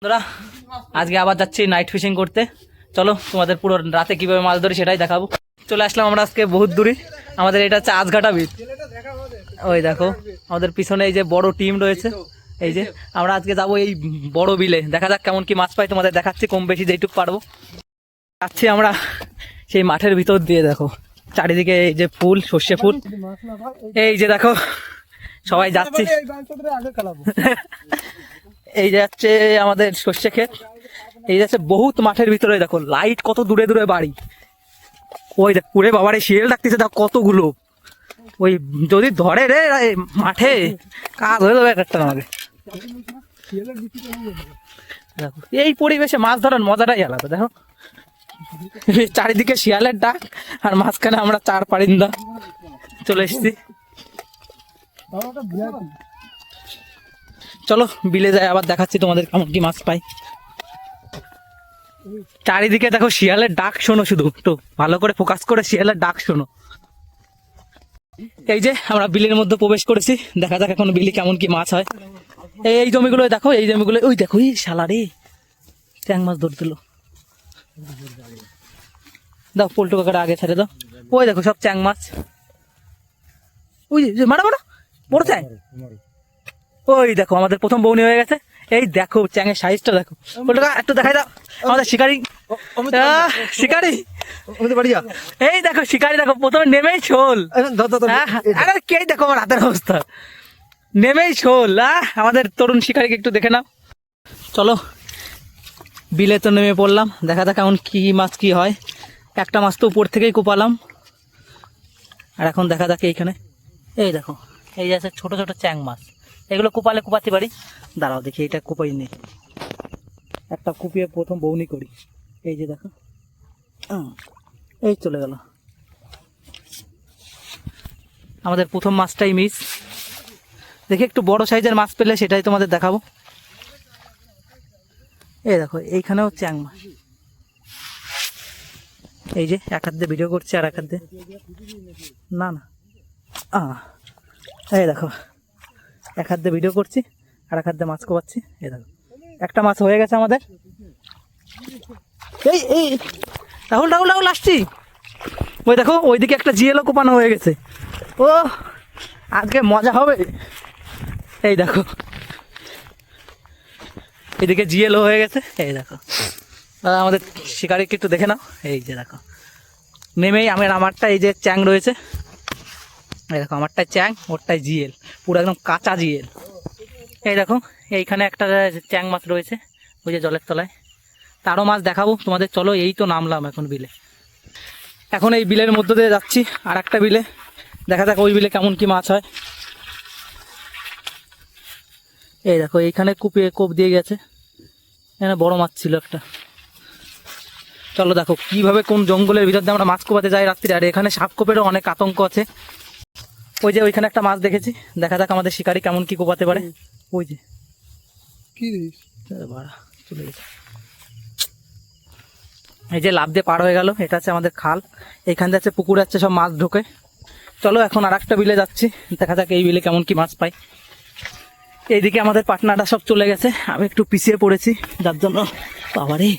বন্ধুরা আজকে আবার যাচ্ছি নাইট ফিশিং করতে। চলো তোমাদের পুরো রাতে কিভাবে মাছ ধরি সেটাই দেখাবো। চলে আসলাম আমরা আজকে বহুত দূরে। আমাদের এটা হচ্ছে আজঘাটা বিচ। ওই দেখো আমাদের পিছনে এই যে বড় টিম রয়েছে। এই যে আমরা আজকে যাবো এই বড় বিলে, দেখা যাক কেমন কি মাছ পাই, তোমাদের দেখাচ্ছি কম বেশি যেইটুক পারবো। যাচ্ছি আমরা সেই মাঠের ভিতর দিয়ে, দেখো চারিদিকে এই যে ফুল, সর্ষে ফুল। এই যে দেখো সবাই যাচ্ছি, এই যাচ্ছে আমাদের সর্ষে ক্ষেত। এই যাচ্ছে বহুত মাঠের ভিতরে, দেখো লাইট কত দূরে দূরে বাড়ি। ওই দেখ পুরে বাবারে শিয়াল ডাকতেছে, দেখো কতগুলো। ওই যদি ধরে রে মাঠে কাজ হয়ে যাবে একটা আমাকে। দেখো এই পরিবেশে মাছ ধরার মজাটাই আলাদা। দেখো চারিদিকে শিয়ালের ডাক আর মাঝখানে আমরা চার পারিন্দা চলে এসেছি। চলো বিলে যাই, আবার দেখাচ্ছি তোমাদের কেমন কি মাছ পাই। চারিদিকে দেখো শিয়ালের ডাক শোনো, শুধু একটু ভালো করে ফোকাস করে শিয়ালের ডাক শোনো। এই যে আমরা বিলের মধ্যে প্রবেশ করেছি, দেখা যাক এখন বিলে কেমন কি মাছ হয়। এই জমিগুলো দেখো, এই জমিগুলো ওই দেখো, এই শালারে চ্যাং মাছ ধরে দিল। দাও পল্টু কাকাটা আগে ছেড়ে দাও। ওই দেখো সব চ্যাং মাছ, ওই মারা মারা বড় চ্যাং। ওই দেখো আমাদের প্রথম বউনি হয়ে গেছে। এই দেখো চ্যাংয়ের সাইজটা দেখো, একটু দেখাই দাও আমাদের শিকারি। শিকারি এই দেখো, শিকারি দেখো প্রথমে নেমেই শোল। আরে কে দেখো আমার হাতের অবস্থা, নেমেই শোল। আমাদের তরুণ শিকারিকে একটু দেখে নাও। চলো বিলে তো নেমে পড়লাম, দেখা যাক এমন কি মাছ কি হয়। একটা মাছ তো উপর থেকেই কোপালাম, আর এখন দেখা যাক এইখানে। এই দেখো এই আছে ছোট ছোট চ্যাং মাছ, এগুলো কোপালে কোপাতে পারি। দাঁড়াও দেখি এটা কোপাই নেই, একটা কুপিয়ে প্রথম বউনি করি। এই যে দেখো এই চলে গেল আমাদের প্রথম মাছটাই মিস। দেখি একটু বড় সাইজের মাছ পেলে সেটাই তোমাদের দেখাবো। এই দেখো এইখানেও চ্যাং মাছ। এই যে এক হাত দিয়ে ভিডিও করছি আর এক হাত দিয়ে না না এই দেখো এক হাত দিয়ে ভিডিও করছি আর এক হাত দিয়ে মাছ কোপাচ্ছি। এই দেখো একটা মাছ হয়ে গেছে আমাদের। এই এই রাহুল রাহুল রাহুল আসছি। ওই দেখো ওইদিকে একটা জিএলও কোপানো হয়ে গেছে। ও আজকে মজা হবে। এই দেখো এদিকে জিএলও হয়ে গেছে। এই দেখো আমাদের শিকারিকে একটু দেখে নাও। এই যে দেখো নেমেই আমারটা এই যে চ্যাং রয়েছে। এই দেখো আমারটাই চ্যাং, ওরটাই জিএল, পুরো একদম কাঁচা জিএল। এই দেখো এইখানে একটা চ্যাং মাছ রয়েছে ওই যে জলের তলায়। তারও মাছ দেখাবো তোমাদের। চলো এই তো নামলাম এখন বিলে, এখন এই বিলের মধ্য দিয়ে যাচ্ছি আর একটা বিলে, দেখা যাক ওই বিলে কেমন কি মাছ হয়। এই দেখো এইখানে কুপিয়ে কোপ দিয়ে গেছে, এখানে বড় মাছ ছিল একটা। চলো দেখো কিভাবে কোন জঙ্গলের ভিতর দিয়ে আমরা মাছ কোপাতে যাই রাত্রি। আর এখানে সাপ কোপেরও অনেক আতঙ্ক আছে। ওই যে ওইখানে একটা মাছ দেখেছি, দেখা যাক আমাদের শিকারি কেমন কি কোপাতে পারে। ওই যে কি চলে গেছে, এই যে লাফ দিয়ে পার হয়ে গেল। এটা আছে আমাদের খাল, এইখান দিয়ে আছে পুকুরে আছে সব মাছ ঢোকে। চলো এখন আর একটা বিলে যাচ্ছি, দেখা যাক এই বিলে কেমন কি মাছ পাই। এইদিকে আমাদের পাটনাটা সব চলে গেছে, আমি একটু পিছিয়ে পড়েছি যার জন্য। বাবারে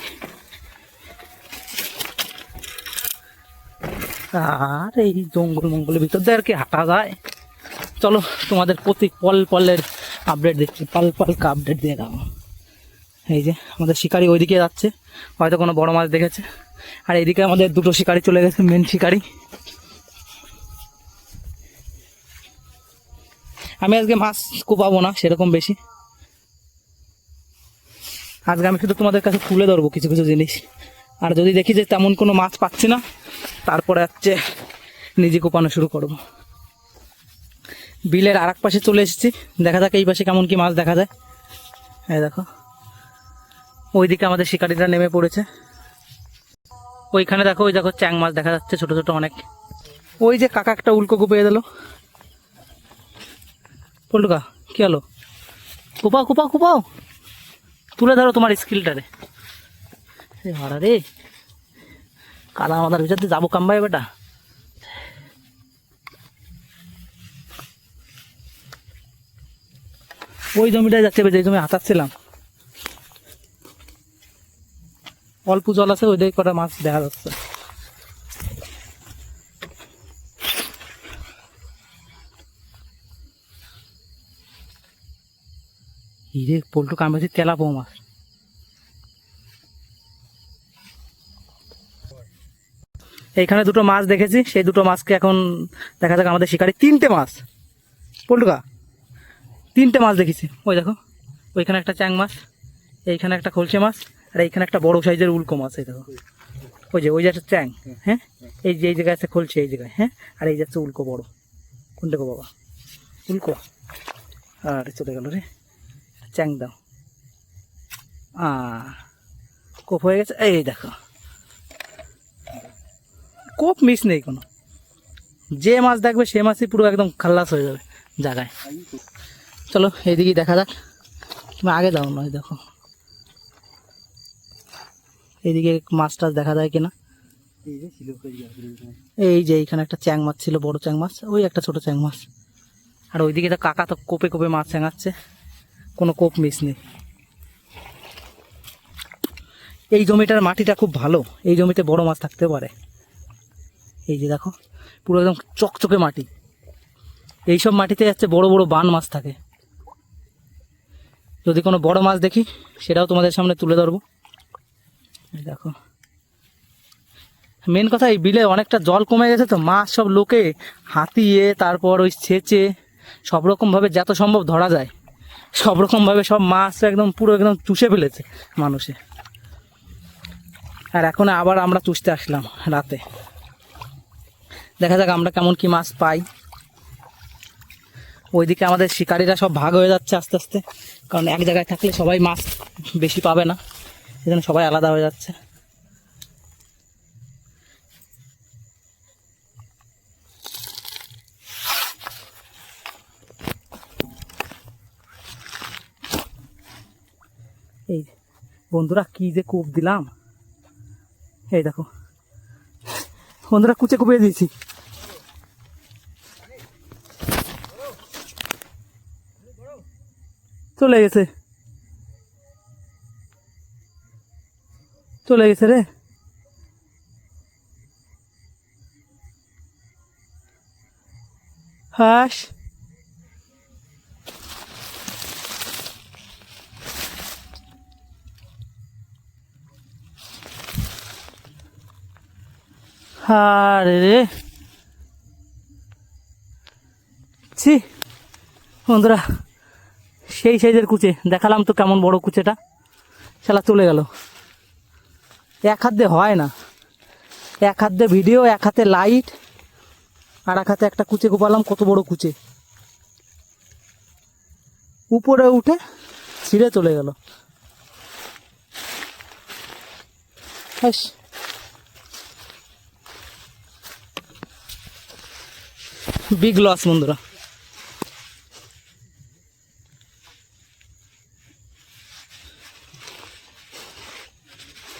আর এই জঙ্গল মঙ্গলের ভিতর দিয়ে আর কি হাঁটা যায়। চলো তোমাদের প্রতি পল পলের আপডেট দেখছি, পাল পালকা আপডেট দিয়ে দাও। এই যে আমাদের শিকারি ওইদিকে যাচ্ছে, হয়তো কোনো বড় মাছ দেখেছে। আর এইদিকে আমাদের দুটো শিকারি চলে গেছে, মেন শিকারি। আমি আজকে মাছ কোপাবো না সেরকম বেশি, আজকে আমি শুধু তোমাদের কাছে তুলে ধরবো কিছু কিছু জিনিস। আর যদি দেখি যে তেমন কোনো মাছ পাচ্ছি না, তারপরে হচ্ছে নিজে কোপানো শুরু করব। বিলের আর এক পাশে চলে এসেছি, দেখা যাক এই পাশে কেমন কি মাছ দেখা যায়। এই দেখো ওইদিকে আমাদের শিকারিরা নেমে পড়েছে। ওইখানে দেখো, ওই দেখো চ্যাং মাছ দেখা যাচ্ছে ছোট ছোট অনেক। ওই যে কাকা একটা উল্কো কুপিয়ে দিল। পল্টুকা কি হলো? কোপাও কোপাও কোপাও, তুলে ধরো তোমার স্কিলটারে। হারা রে কাদা মাদার ভিতর দিয়ে যাবো কামবাই বেটা। ওই জমিটায় যাচ্ছে যে জমি হাতাচ্ছিলাম। অল্প জল আছে, ওই দিকে কটা মাছ দেখা যাচ্ছে। হিরে পল্টু কামড়েছি তেলাপো মাছ। এইখানে দুটো মাছ দেখেছি, সেই দুটো মাছকে এখন দেখা যাক আমাদের শিকারি। 3টে মাছ পল্টুকা, 3টে মাছ দেখেছি। ওই দেখো ওইখানে একটা চ্যাং মাছ, এইখানে একটা খলসে মাছ, আর এইখানে একটা বড় সাইজের উল্কো মাছ। এই দেখো ওই যে একটা চ্যাং, হ্যাঁ এই যে এই জায়গায় আছে খলসে, এই জায়গায়, হ্যাঁ আর এই যাচ্ছে উল্কো বড়। কোনটা গো বাবা? উল্কো। আর চলে গেল রে, চ্যাং দাও। কোপ হয়ে গেছে, এই দেখো কোপ মিস নেই কোনো। যে মাছ দেখবে সে মাছই পুরো একদম খাল্লাস হয়ে যাবে জায়গায়। চলো এইদিকেই দেখা যাক, তুমি আগে দাও নয়। দেখো এইদিকে মাছ টাছ দেখা যায় কিনা। এই যে এইখানে একটা চ্যাং মাছ ছিল, বড় চ্যাং মাছ, ওই একটা ছোট চ্যাং মাছ। আর ওইদিকে তো কাকা তো কোপে কোপে মাছ চ্যাঙাচ্ছে, কোনো কোপ মিস নেই। এই জমিটার মাটিটা খুব ভালো, এই জমিতে বড় মাছ থাকতে পারে। এই যে দেখো পুরো একদম চকচকে মাটি, এইসব মাটিতে যাচ্ছে বড় বড় বান মাছ থাকে। যদি কোনো বড় মাছ দেখি সেটাও তোমাদের সামনে তুলে ধরবো। দেখো মেন কথা, এই বিলে অনেকটা জল কমে গেছে তো, মাছ সব লোকে হাতিয়ে তারপর ওই সেচে সব রকমভাবে যত সম্ভব ধরা যায়, সব রকমভাবে সব মাছ একদম পুরো একদম চুষে ফেলেছে মানুষে। আর এখন আবার আমরা চুষতে আসলাম রাতে, দেখা যাক আমরা কেমন কি মাছ পাই। ওইদিকে আমাদের শিকারীরা সব ভাগ হয়ে যাচ্ছে আস্তে আস্তে, কারণ এক জায়গায় থাকলে সবাই মাছ বেশি পাবে না, এজন্য সবাই আলাদা হয়ে যাচ্ছে। এই বন্ধুরা কি যে কোপ দিলাম, এই দেখো বন্ধুরা কুচে কুপিয়ে দিয়েছি। চলে গেছে, চলে গেছে রে। হাস আরে রে, ছি বন্ধুরা সেই সাইজের কুচে দেখালাম তো, কেমন বড় কুচেটা, শালা চলে গেল। এক হাত দিয়ে হয় না, এক হাত দিয়ে ভিডিও, এক হাতে লাইট, আর এক হাতে একটা কুচে কোপালাম। কত বড় কুচে, উপরে উঠে ছিঁড়ে চলে গেল। বিগ লস বন্ধুরা।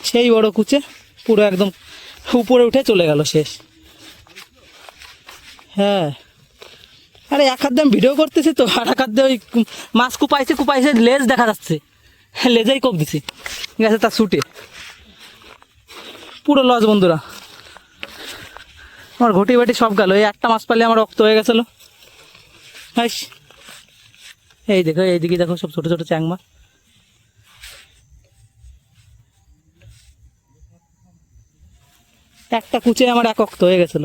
সেই বড় কুচে পুরো একদম উপরে উঠে চলে গেল, শেষ। হ্যাঁ আরে এক হাত দিয়ে আমি ভিডিও করতেছি তো, আর এক হাত দিয়ে ওই মাছ কুপাইছে লেজ দেখা যাচ্ছে, লেজেই কোপ দিছি, গেছে তার ছুটে। পুরো লস বন্ধুরা, আমার ঘটি বাটি সব গেল। এই একটা মাছ পালে আমার রক্ত হয়ে গেছিলো। হাস এই দেখো এইদিকে দেখো সব ছোট ছোট চ্যাং মাছ। একটা কুচে আমার এক রক্ত হয়ে গেছিল।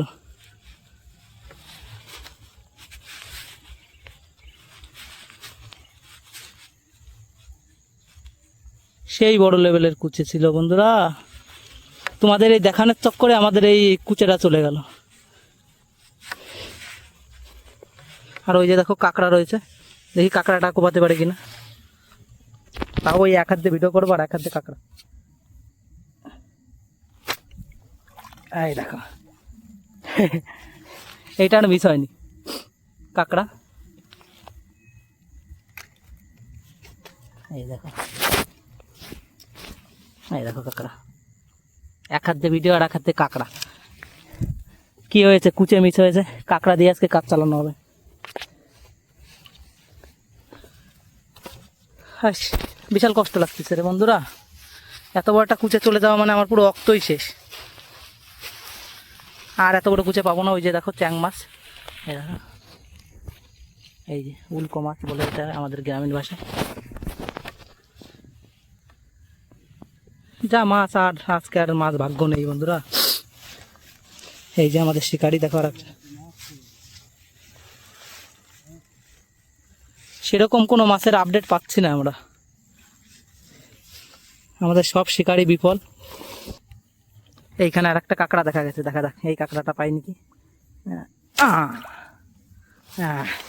সেই বড় লেভেলের কুচে ছিল বন্ধুরা, তোমাদের এই দেখানোর চক্করে আমাদের এই কুচেটা চলে গেল। আর ওই যে দেখো কাঁকড়া রয়েছে, দেখি কাঁকড়াটা কোপাতে পারে কিনা। তাও ওই এক হাত দিয়ে ভিডিও করবো আর এক হাত দিয়ে কাঁকড়া। এই দেখো এইটা আর মিস হয়নি, কাঁকড়া। এই দেখো, এই দেখো কাঁকড়া, এক হাত দিয়ে ভিডিও আর এক হাত দিয়ে কাঁকড়া। কি হয়েছে, কুচে মিস হয়েছে, কাঁকড়া দিয়ে আজকে কাজ চালানো হবে। বিশাল কষ্ট লাগতেছে রে বন্ধুরা, এত বড় একটা কুচে চলে যাওয়া মানে আমার পুরো রক্তই শেষ। আর এত বড় কুচে পাবো না। ওই যে দেখো চ্যাং মাছ, এই দেখো, এই যে উল্কো মাছ বলে এটা আমাদের গ্রামীণ ভাষায়। যা মাছ, আর আজকে আর মাছ ভাগ্য নেই বন্ধুরা। এই যে আমাদের শিকারি দেখো, আর সেরকম কোনো মাছের আপডেট পাচ্ছি না আমরা, আমাদের সব শিকারি বিফল। এইখানে আর একটা কাঁকড়া দেখা গেছে, দেখা যাক এই কাঁকড়াটা পাই নাকি।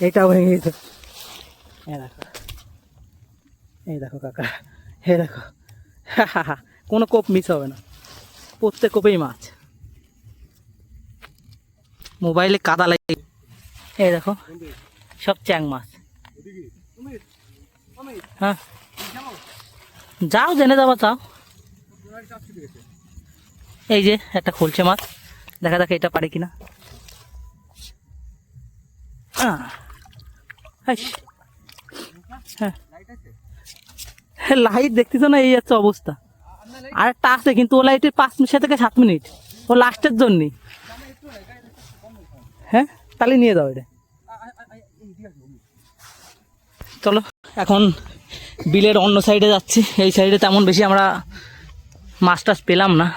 এইটাও ভেঙে গেছে। এই দেখো কাঁকড়া, এই দেখো, কোনো কোপ মিস হবে না, প্রত্যেক কোপেই মাছ। মোবাইলে কাদা লাগে। এই দেখো সব চ্যাং মাছ। হ্যাঁ যাও, জেনে যাবো চাও। এই যে একটা খলছে মাছ, দেখা যাক এটা পারে কিনা। হ্যাঁ লাইট দেখতেছো না, এই যাচ্ছে অবস্থা। আর একটা আছে কিন্তু ও লাইটের 5 থেকে 7 মিনিট, ও লাস্টের জন্যই। হ্যাঁ তাহলে নিয়ে যাও এটা। চলো এখন বিলের অন্য সাইডে যাচ্ছি। এই সাইডে তেমন বেশি আমরা মাছ টাছ পেলাম না।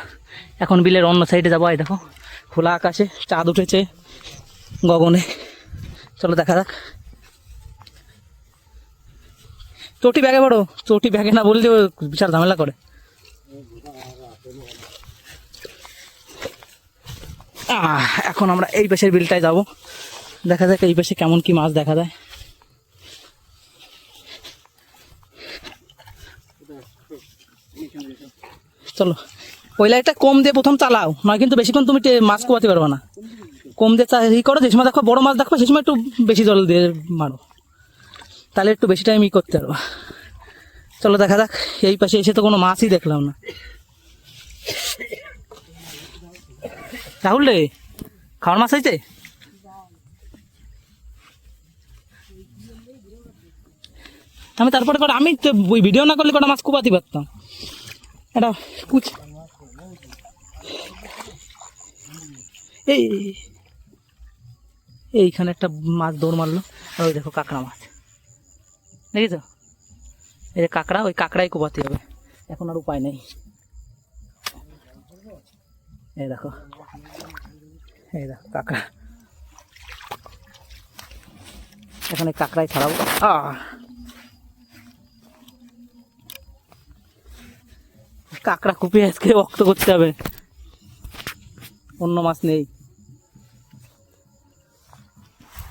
এখন বিলের অন্য সাইডে যাবো। এই দেখো খোলা আকাশে চাঁদ উঠেছে গগনে। চলো দেখা যাক। চটি ব্যাগে বড়, চটি ব্যাগে না বললে বিশাল ঝামেলা করে। এখন আমরা এই পাশের বিলটায় যাব, দেখা যাক এই পাশে কেমন কি মাছ দেখা যায়। চলো ওই লাইটটা কম দিয়ে প্রথম চালাও, নয় কিন্তু বেশিক্ষণ তুমি মাছ কোয়াতে পারবে না। কম দিয়ে ই করো, যে সময় দেখো বড় মাছ দেখো সে সময় একটু বেশি জল দিয়ে মারো, তাহলে একটু বেশি টাইম ই করতে পারবো। চলো দেখা যাক। এই পাশে এসে তো কোনো মাছই দেখলাম না। রাহুল রে, খাওয়ার মাছ হয়েছে? আমি তারপরে করে আমি ভিডিও না করলে কটা মাছ কুপাতে পারতাম। এটা কুচ এই এইখানে একটা মাছ দৌড় মারলো। আর ওই দেখো কাঁকড়া মাছ, দেখেছো? এই যে কাঁকড়া, ওই কাঁকড়াই কোপাতে হবে, এখন আর উপায় নেই। এই দেখো, এই দেখো কাঁকড়া, এখানে কাঁকড়াই ছাড়াবো। কাঁকড়া কুপিয়ে আজকে রক্ত করতে হবে, অন্য মাছ নেই।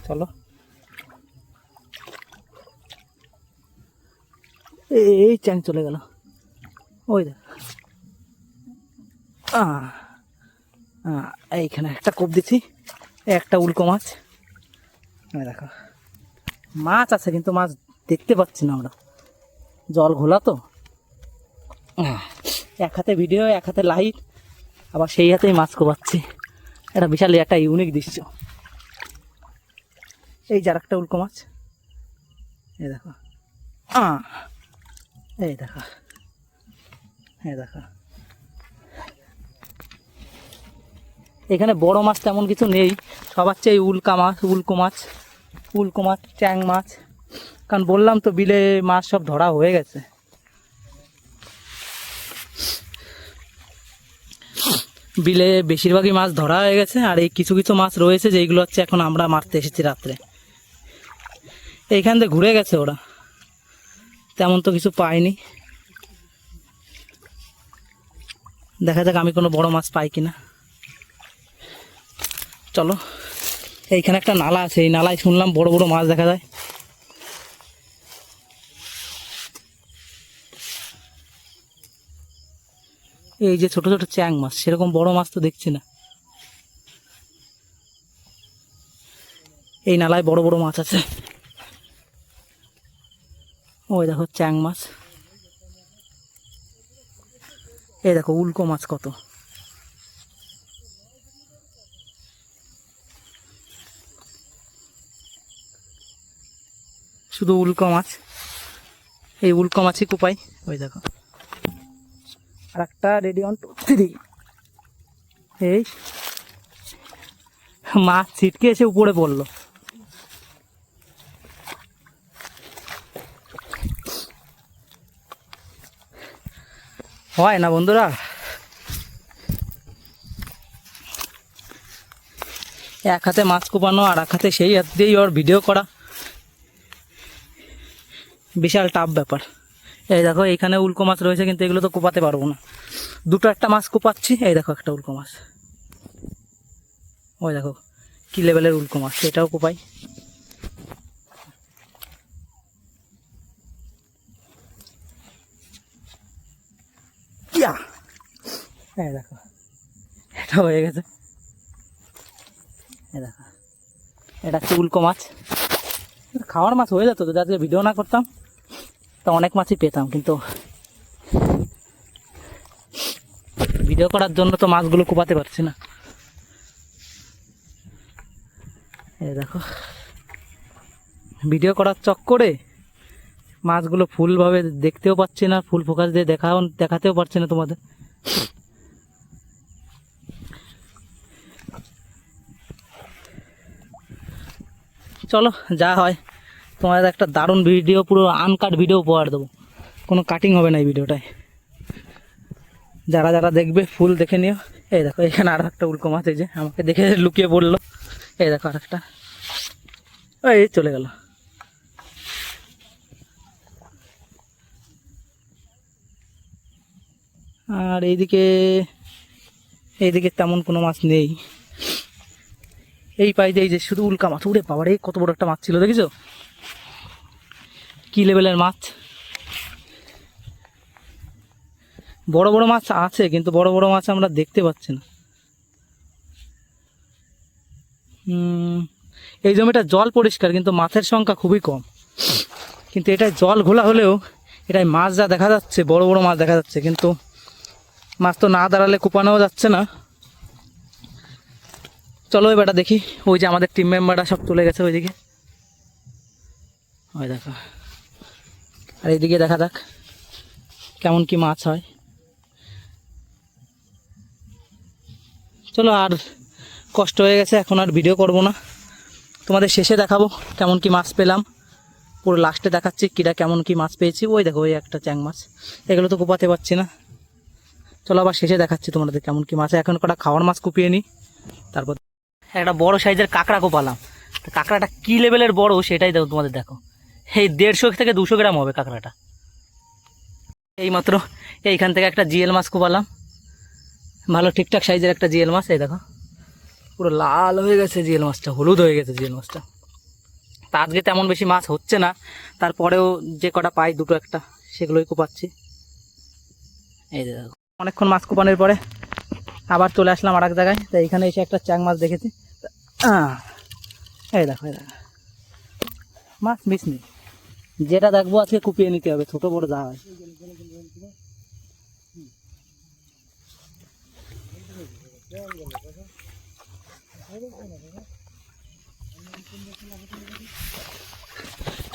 চলো এই চ্যাং চলে গেল, ওই দেখ। এইখানে একটা কোপ দিচ্ছি, একটা উল্কো মাছ। দেখো মাছ আছে কিন্তু মাছ দেখতে পাচ্ছি না আমরা, জল ঘোলা তো। এক হাতে ভিডিও, এক হাতে লাইট, আবার সেই হাতেই মাছ কোপাচ্ছি। এটা বিশাল একটা ইউনিক দৃশ্য। এই যার একটা উল্কো মাছ, এই দেখো, এই দেখো, এই দেখো। এখানে বড় মাছ তেমন কিছু নেই, সবার চেয়ে উল্কো মাছ, চ্যাং মাছ। কারণ বললাম তো বিলে মাছ সব ধরা হয়ে গেছে। বিলে বেশিরভাগই মাছ ধরা হয়ে গেছে, আর এই কিছু কিছু মাছ রয়েছে যেগুলো হচ্ছে এখন আমরা মারতে এসেছি রাত্রে। এইখান থেকে ঘুরে গেছে ওরা, তেমন তো কিছু পাইনি। দেখা যাক আমি কোনো বড় মাছ পাই কিনা। চলো, এইখানে একটা নালা আছে, এই নালায় শুনলাম বড় বড় মাছ দেখা যায়। এই যে ছোট ছোট চ্যাং মাছ, সেরকম বড় মাছ তো দেখছি না। এই নালায় বড় বড় মাছ আছে। ওই দেখো চ্যাং মাছ, এই দেখো উল্কো মাছ কত। শুধু উল্কো মাছ, এই উল্কো মাছই কুপাই। ওই দেখো আর একটা রেডি অন 2 3। এই মাছ ছিটকে এসে উপরে পড়লো। হয় না বন্ধুরা, এক হাতে মাছ কোপানো আর এক হাতে সেই হাত দিয়েই ওর ভিডিও করা বিশাল টাফ ব্যাপার। এই দেখো এইখানে উল্কো মাছ রয়েছে, কিন্তু এগুলো তো কোপাতে পারবো না। দুটো একটা মাছ কোপাচ্ছি। এই দেখো একটা উল্কো মাছ, ওই দেখো কি লেভেলের উল্কো মাছ, এটাও কোপাই। এই দেখো এটা হয়ে গেছে। এই দেখো এটা হচ্ছে উল্কো মাছ। খাওয়ার মাছ হয়ে যেত যদি আজকে ভিডিও না করতাম, তো অনেক মাছই পেতাম, কিন্তু ভিডিও করার জন্য তো মাছগুলো কোপাতে পারছি না। এই দেখো ভিডিও করার চক্করে মাছগুলো ফুলভাবে দেখতেও পাচ্ছি না, ফুল ফোকাস দিয়ে দেখাতেও পারছি না তোমাদের। চলো যা হয়, তোমাদের একটা দারুণ ভিডিও, পুরো আনকাট ভিডিও উপহার দেবো, কোনো কাটিং হবে না এই ভিডিওটায়। যারা যারা দেখবে ফুল দেখে নিও। এই দেখো এখানে আর একটা উল্কো মাছ, এই যে আমাকে দেখে লুকিয়ে পড়লো। এই দেখো আর একটা, এই চলে গেল। আর এইদিকে তেমন কোনো মাছ নেই। এই পাইতে এই যে শুধু উল্কা মাছ। উড়ে বাবারে কত বড় একটা মাছ ছিল, দেখেছো কি লেভেলের মাছ। বড় বড় মাছ আছে, কিন্তু বড় বড় মাছ আমরা দেখতে পাচ্ছি না। এই জমিটা জল পরিষ্কার, কিন্তু মাছের সংখ্যা খুবই কম। কিন্তু এটাই জল ঘোলা হলেও এটাই মাছ যা দেখা যাচ্ছে, বড় বড় মাছ দেখা যাচ্ছে, কিন্তু মাছ তো না দাঁড়ালে কোপানোও যাচ্ছে না। চলো এবারটা দেখি। ওই যে আমাদের টিম মেম্বাররা সব চলে গেছে ওইদিকে, ওই দেখো। আর এইদিকে দেখা যাক কেমন কি মাছ হয়। চলো আর কষ্ট হয়ে গেছে, এখন আর ভিডিও করব না, তোমাদের শেষে দেখাবো কেমন কি মাছ পেলাম। পুরো লাস্টে দেখাচ্ছি কিরা কেমন কি মাছ পেয়েছি। ওই দেখো ওই একটা চ্যাং মাছ, এগুলো তো কোপাতে পারছি না। চলো আবার শেষে দেখাচ্ছি তোমাদের কেমন কি মাছ। এখন কটা খাওয়ার মাছ কুপিয়ে নিই, তারপর একটা বড় সাইজের কাঁকড়া কোপালাম। তো কাঁকড়াটা কী লেভেলের বড় সেটাই দেখো, তোমাদের দেখো। এই 150 থেকে 200 গ্রাম হবে কাঁকড়াটা। এইমাত্র এইখান থেকে একটা জিএল মাছ কোপালাম, ভালো ঠিকঠাক সাইজের একটা জিএল মাছ। এই দেখো পুরো লাল হয়ে গেছে জিএল মাছটা, হলুদ হয়ে গেছে জিএল মাছটা। তা আজকে তেমন বেশি মাছ হচ্ছে না, তারপরেও যে কটা পাই দুটো একটা সেগুলোই কোপাচ্ছি। এই দেখো অনেকক্ষণ মাছ কোপানোর পরে আবার চলে আসলাম আর এক জায়গায়। তো এইখানে এসে একটা চ্যাং মাছ দেখেছি। এই দেখো মাছ মিস নেই, যেটা দেখবো আজকে কুপিয়ে নিতে হবে, ছোট বড় যা হয়।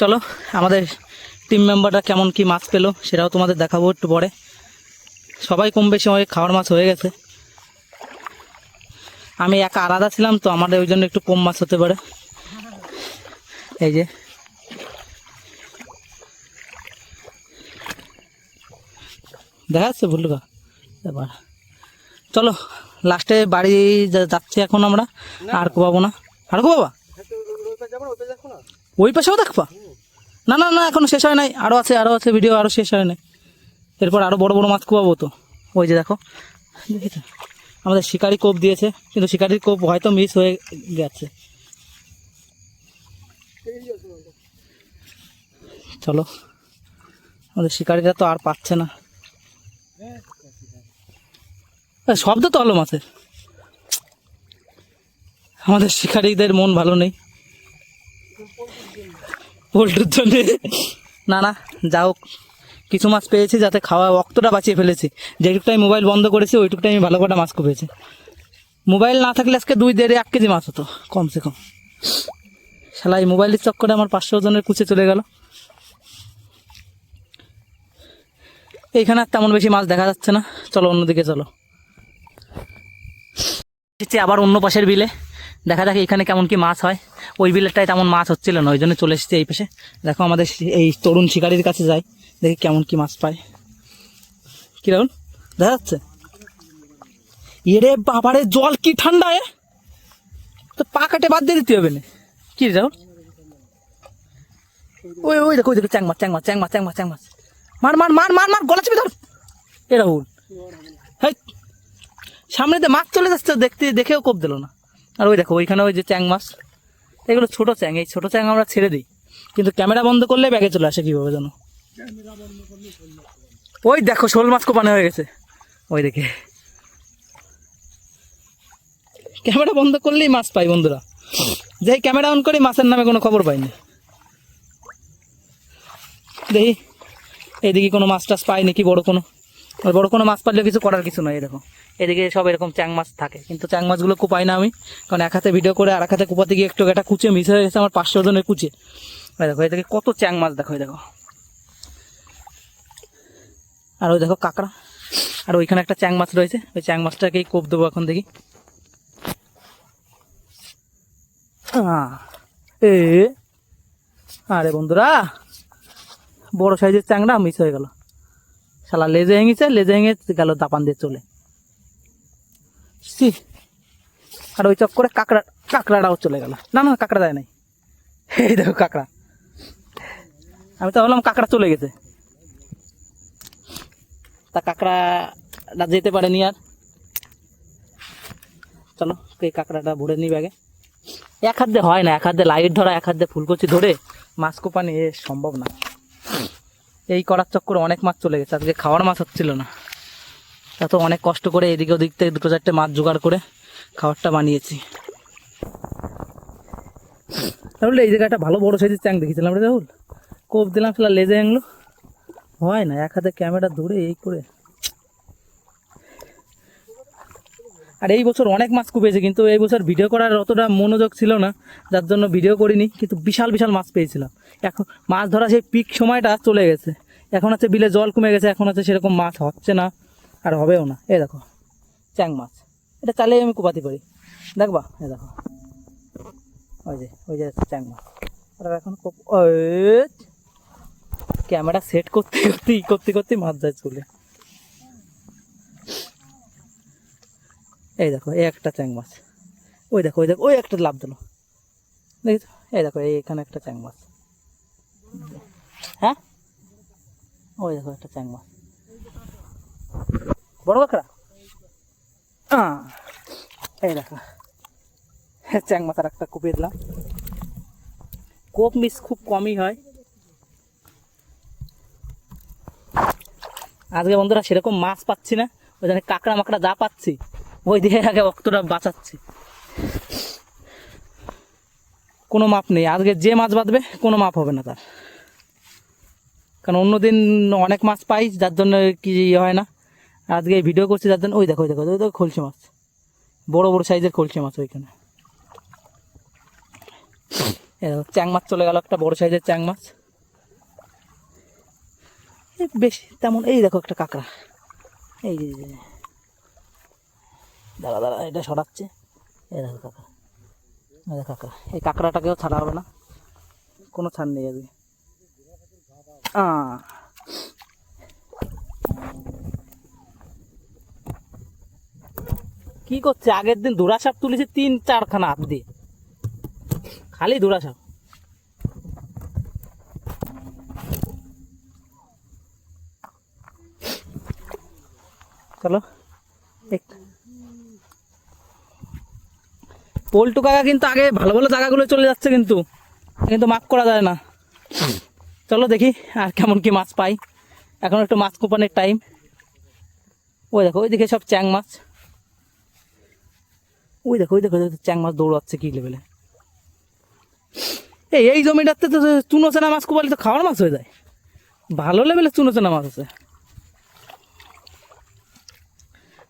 চলো আমাদের টিম মেম্বাররা কেমন কি মাছ পেলো সেটাও তোমাদের দেখাবো একটু পরে। সবাই কম বেশি আমাকে খাওয়ার মাছ হয়ে গেছে, আমি একা আলাদা ছিলাম তো আমাদের ওই জন্য একটু কম মাছ হতে পারে। এই যে দেখা যাচ্ছে ভুলুকা। এবার চলো লাস্টে বাড়ি যাচ্ছি এখন আমরা, আর কোপাবো না। আর কোপাবা ওই পাশেও দেখবা? না না না এখনো শেষ হয় নাই, আরও আছে ভিডিও, আরও শেষ হয় নাই। এরপর আরও বড় বড় মাছ কোপাবো তো। ওই যে দেখো, দেখি তো আমাদের শিকারি কোপ দিয়েছে, কিন্তু শিকারির কোপ হয়তো মিস হয়ে গেছে। চলো আমাদের শিকারিরা তো আর পাচ্ছে না। শব্দ তো হলো মাছের, আমাদের শিকারীদের মন ভালো নেই পোল্ট্রির জন্য। না না যা হোক, কিছু মাছ পেয়েছি, যাতে খাওয়া রক্তটা বাঁচিয়ে ফেলেছি। যেটুকটাই মোবাইল বন্ধ করেছি ওইটুকটাই আমি ভালো কটা মাছ পেয়েছি। মোবাইল না থাকলে আজকে 2-1.5 কেজি মাছ হতো কমসে কম। শালা এই মোবাইলের চক্করে আমার 500 জনের কুচে চলে গেল। এইখানে আর তেমন বেশি মাছ দেখা যাচ্ছে না, চলো অন্যদিকে চলো। আবার অন্য পাশের বিলে দেখা যাক এখানে কেমন কি মাছ হয়। ওই বিলেরটাই তেমন মাছ হচ্ছিল না, ওই জন্য চলে এসেছি এই পাশে। দেখো আমাদের এই তরুণ শিকারির কাছে যাই, দেখি কেমন কি মাছ পায়। কি রাহুল দেখা যাচ্ছে? এরে বাবারে জল কি ঠান্ডা, তো পা কাটে বাদ দিয়ে দিতে হবে না। কি রাহুল? ওই ওই দেখো, ওই দেখো চ্যাং মাছ, চ্যাং মাছ, চ্যাং মাছ, চ্যাং মাছ, চ্যাং মাছ। মার মার মার মার মার, গলা চেপে ধর। এ রাহুল, হ্যাঁ সামনে দিয়ে মাছ চলে যাচ্ছে, দেখতে দেখেও কোপ দিল না। আর ওই দেখো ওইখানে ওই যে চ্যাং মাছ, এগুলো ছোট চ্যাং। এই ছোট চ্যাং আমরা ছেড়ে দিই, কিন্তু ক্যামেরা বন্ধ করলে ব্যাগে চলে আসে কীভাবে জানো? ওই দেখো শোল মাছ কোপানো হয়ে গেছে, ওই দেখে। ক্যামেরা বন্ধ করলেই মাছ পাই বন্ধুরা, যেই ক্যামেরা অন করি মাছের নামে কোনো খবর পাইনি। দেখি এইদিকে কোনো মাছ টাছ পাই নাকি, বড় কোনো মাছ পাইলেও কিছু করার কিছু নয়। দেখো এদিকে সব এরকম চ্যাং মাছ থাকে, কিন্তু চ্যাং মাছগুলো কুপাই না আমি, কারণ এক হাতে ভিডিও করে আর এক হাতে কুপাতে গিয়ে একটু একটা কুচে মিস হয়ে গেছে আমার 500 জনের কুচে। দেখো এদিকে কত চ্যাং মাছ, দেখো দেখো। আর ওই দেখো কাঁকড়া, আর ওইখানে একটা চ্যাং মাছ রয়েছে, ওই চ্যাং মাছটাকেই কোপ দেবো এখন, দেখি। এ আরে বন্ধুরা, বড় সাইজের চ্যাংড়া মিস হয়ে গেল, শালা লেজে ভেঙেছে, লেজে ভেঙে গেল দাপান দিয়ে চলে। আর ওই চক করে কাঁকড়াটাও চলে গেল। না না কাঁকড়া দেয় নাই, এই দেখো কাঁকড়া। আমি তো ভাবলাম কাঁকড়া চলে গেছে, তা কাঁকড়াটা যেতে পারেনি আর। চলো এই কাঁকড়াটা ভরে নিই ব্যাগে। এক হাত দিয়ে হয় না, এক হাত দিয়ে লাইট ধরা, এক হাত দিয়ে ফুলকচি ধরে মাছ কোপানি এ সম্ভব না। এই করার চক্করে অনেক মাছ চলে গেছে, আজকে খাওয়ার মাছ হচ্ছিল না। তা তো অনেক কষ্ট করে এদিকে ওদিক থেকে 2-4টে মাছ জোগাড় করে খাবারটা বানিয়েছি। তাহলে এই জায়গাটা ভালো বড় সাইজের চ্যাং দেখেছিলাম রে রাহুল, কোপ দিলাম, সেটা লেজে ভাঙলো। হয় না এক হাতে ক্যামেরা ধরে এই করে। আর এই বছর অনেক মাছ কুপেছে, কিন্তু এই বছর ভিডিও করার অতটা মনোযোগ ছিল না, যার জন্য ভিডিও করিনি। কিন্তু বিশাল বিশাল মাছ পেয়েছিলাম। এখন মাছ ধরা সেই পিক সময়টা চলে গেছে, এখন হচ্ছে বিলে জল কমে গেছে, এখন হচ্ছে সেরকম মাছ হচ্ছে না, আর হবেও না। এই দেখো চ্যাং মাছ, এটা চালেই আমি কুপাতে পারি, দেখবা? এই দেখো ওই যে চ্যাং মাছ। আর এখন ক্যামেরা সেট করতে করতে মাছ যায় চলে। এই দেখো এই একটা চ্যাং মাছ, ওই দেখো ওই একটা লাভ দিল, দেখি। এই দেখো এইখানে একটা চ্যাং মাছ, হ্যাঁ ওই দেখো একটা চ্যাং মাছ, বড় কাঁকড়া। এই দেখো চ্যাং মাছ আর একটা কুপিয়ে দিলাম। কোপ মিস খুব কমই হয় আজকে বন্ধুরা, সেরকম মাছ পাচ্ছি না, ওই জন্য কাঁকড়া মাকড়া যা পাচ্ছি ওই দিয়ে আগে অক্তটা বাঁচাচ্ছি। কোনো মাপ নেই আজকে, যে মাছ বাঁধবে কোনো মাপ হবে না তার, কারণ অন্যদিন অনেক মাছ পাই যার জন্য কি হয় না। আজকে ভিডিও করছি যার জন্য। ওই দেখো খলসি মাছ, বড় বড় সাইজের খলসি মাছ ওইখানে। চ্যাং মাছ চলে গেল, একটা বড় সাইজের চ্যাং মাছ, বেশি তেমন। এই দেখো একটা কাঁকড়া, এই যে দাঁড়া এটা সরাচ্ছে। এই দেখো কাঁকড়া, এই কাঁকড়াটাকেও ছাড়া হবে না, কোনো ছাড় নেই আজকে। কি করছে? আগের দিন ধুরা সাপ তুলেছে 3-4খানা হাত দিয়ে, খালি ধুরা সাপ। চলো পল্টু কাকা কিন্তু আগে ভালো ভালো জায়গাগুলো চলে যাচ্ছে, কিন্তু মাফ করা যায় না। চলো দেখি আর কেমন কি মাছ পাই, এখন একটু মাছ কোপানোর টাইম। ওই দেখো ওইদিকে সব চ্যাং মাছ, ওই দেখো চ্যাং মাছ দৌড়াচ্ছে কি লেভেলে। এই জমিটাতে তো চুনোচেনা মাছ কোপালে তো খাওয়ার মাছ হয়ে যায়, ভালো লেভেলে চুনোচেনা মাছ আছে।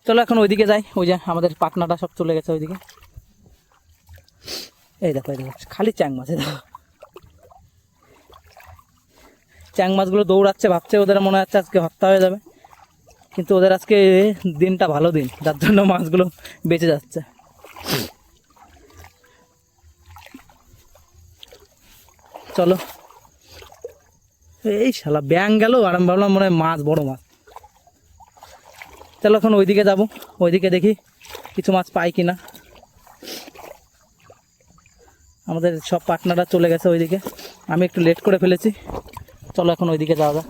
চলো এখন ওইদিকে যাই, ওই যে আমাদের পাটনাটা সব চলে গেছে ওইদিকে। এই দেখো খালি চ্যাং মাছ, দেখো চ্যাং মাছগুলো দৌড়াচ্ছে, ভাবছে ওদের মনে হচ্ছে আজকে হত্যা হয়ে যাবে, কিন্তু ওদের আজকে দিনটা ভালো দিন, যার জন্য মাছগুলো বেঁচে যাচ্ছে। চলো, এই শালা ব্যাং গেল, আর আমি ভাবলাম মনে হয় মাছ, বড় মাছ। চলো এখন ওইদিকে যাবো, ওইদিকে দেখি কিছু মাছ পাই কিনা। আমাদের সব পার্টনাররা চলে গেছে ওইদিকে, আমি একটু লেট করে ফেলেছি। চলো এখন ওইদিকে যাওয়া যাক।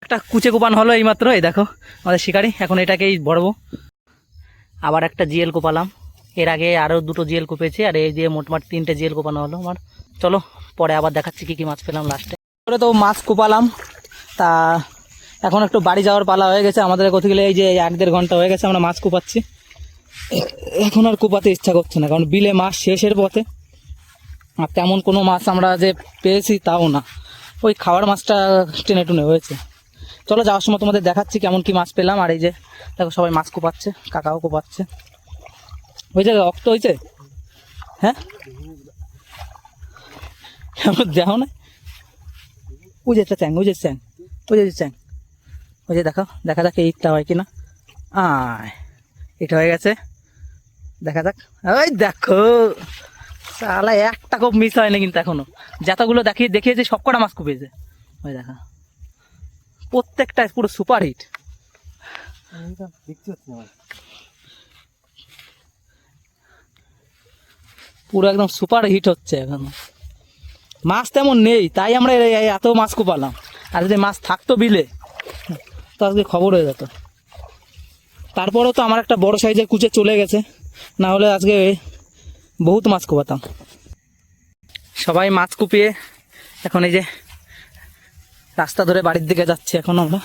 একটা কুচে কোপান হলো এইমাত্র, এই দেখো আমাদের শিকারি, এখন এটাকেই ভরবো। আবার একটা জিএল কোপালাম, এর আগে আরও দুটো জিএল কোপেছি, আর এই দিয়ে মোটমাট 3টে জিএল কোপানো হলো আমার। চলো পরে আবার দেখাচ্ছি কি কি মাছ পেলাম লাস্টে। পরে তো মাছ কোপালাম, তা এখন একটু বাড়ি যাওয়ার পালা হয়ে গেছে আমাদের। কোথাও গেলে এই যে 1-1.5 ঘন্টা হয়ে গেছে আমরা মাছ কোপাচ্ছি, এখন আর কোপাতে ইচ্ছা করছে না, কারণ বিলে মাছ শেষের পথে। আর তেমন কোনো মাছ আমরা যে পেয়েছি তাও না, ওই খাওয়ার মাছটা টেনে টুনে হয়েছে। চলো যাওয়ার সময় তোমাদের দেখাচ্ছি কেমন কি মাছ পেলাম। আর এই যে দেখো সবাই মাছ কোপাচ্ছে, কাকাও কোপাচ্ছে। ওই যে রক্ত হয়েছে, হ্যাঁ কেমন দেখো না, ওই যে একটা চ্যাং, ওই যে চ্যাং, ওই যে চ্যাং, ওই যে দেখো, দেখা যাক এইটা হয় কিনা। এটা হয়ে গেছে, দেখা যাক। ওই দেখো শালা একটা কোপ মিস হয়নি কিন্তু এখনো, যতগুলো দেখিয়েছে সব কটা মাছ কুপিয়েছে। ওই দেখা, প্রত্যেকটা পুরো সুপার হিট। পুরো একদম সুপার হিট হচ্ছে এখন। মাছ তেমন নেই, তাই আমরা এত মাছ কোপালাম। আর যদি মাছ থাকতো বিলে তো আজকে খবর হয়ে যেত। তারপরেও তো আমার একটা বড় সাইজের কুচে চলে গেছে, না হলে আজকে বহুত মাছ কোপাতাম। সবাই মাছ কুপিয়ে এখন এই যে রাস্তা ধরে বাড়ির দিকে যাচ্ছি এখন আমরা।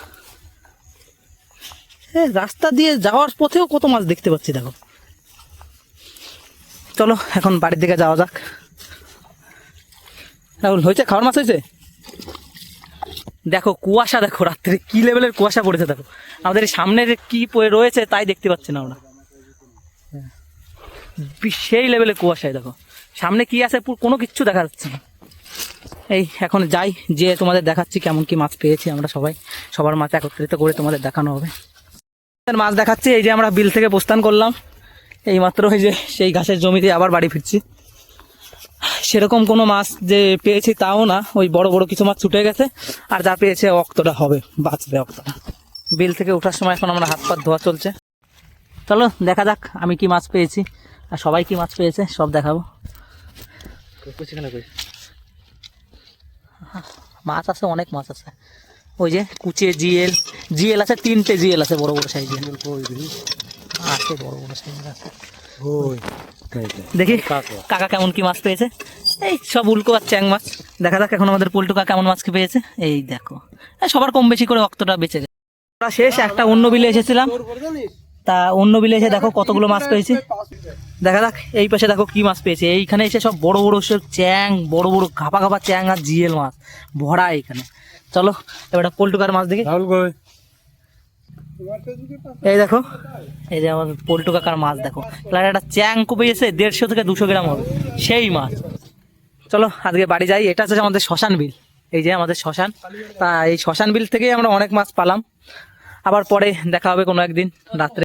রাস্তা দিয়ে যাওয়ার পথেও কত মাছ দেখতে পাচ্ছি দেখো। চলো এখন বাড়ির দিকে যাওয়া যাক। রাহুল, হয়েছে খাওয়ার মাছ হয়েছে? দেখো কুয়াশা, দেখো রাত্রে কি লেভেলের কুয়াশা পড়েছে। দেখো আমাদের সামনের কি রয়েছে তাই দেখতে পাচ্ছি না আমরা, সেই লেভেলের কুয়াশায়। দেখো সামনে কি আছে কোনো কিচ্ছু দেখা যাচ্ছে না। এই এখন যাই, যে তোমাদের দেখাচ্ছি কেমন কি মাছ পেয়েছি আমরা সবাই। সবার মাছ একত্রিত করে তোমাদের দেখানো হবে। মাছ দেখাচ্ছি, এই যে আমরা বিল থেকে প্রস্থান করলাম এইমাত্র, এই যে সেই ঘাসের জমিতে আবার বাড়ি ফিরছি। সেরকম কোনো মাছ যে পেয়েছি তাও না, ওই বড় বড় কিছু মাছ ছুটে গেছে, আর যা পেয়েছে অক্তটা হবে, বাঁচবে অক্তটা। বিল থেকে ওঠার সময় এখন আমরা হাত পা ধোয়া চলছে। চলো দেখা যাক আমি কি মাছ পেয়েছি আর সবাই কি মাছ পেয়েছে সব দেখাবো। মাছ আছে, অনেক মাছ আছে। ওই যে কুচে জিএল আছে, 3টে জিএল আছে বড় বড় সাইজের আছে, বড় বড় সাইজের আছে। দেখি কাকা কেমন কি মাছ পেয়েছে। এই সব উল্কো আর চ্যাং মাছ। দেখা যাক এখন আমাদের পল্টু কাকা কেমন মাছ পেয়েছে। এই দেখো সবার কম বেশি করে অক্তটা বেঁচে গেছে। শেষ একটা অন্য বিলে এসেছিলাম, তা অন্য বিলে এসে দেখো কতগুলো মাছ পেয়েছি। দেখা যাক এই পাশে দেখো কি মাছ পেয়েছে। এইখানে এসে সব বড় বড় সব চ্যাং, বড় বড় ঘাপা ঘাপা চ্যাং আর জিএল মাছ ভরা এখানে। চলো এবার পল্টুকার মাছ দেখি। এই দেখো, এই যে আমাদের পল্টু কাকার মাছ দেখো, একটা চ্যাং কুপিয়েছে 150 থেকে 200 গ্রাম হবে সেই মাছ। চলো আজকে বাড়ি যাই। এটা হচ্ছে আমাদের শ্মশান বিল, এই যে আমাদের শ্মশান। তা এই শ্মশান বিল থেকেই আমরা অনেক মাছ পালাম। আবার পরে দেখা হবে কোনো একদিন রাত্রে।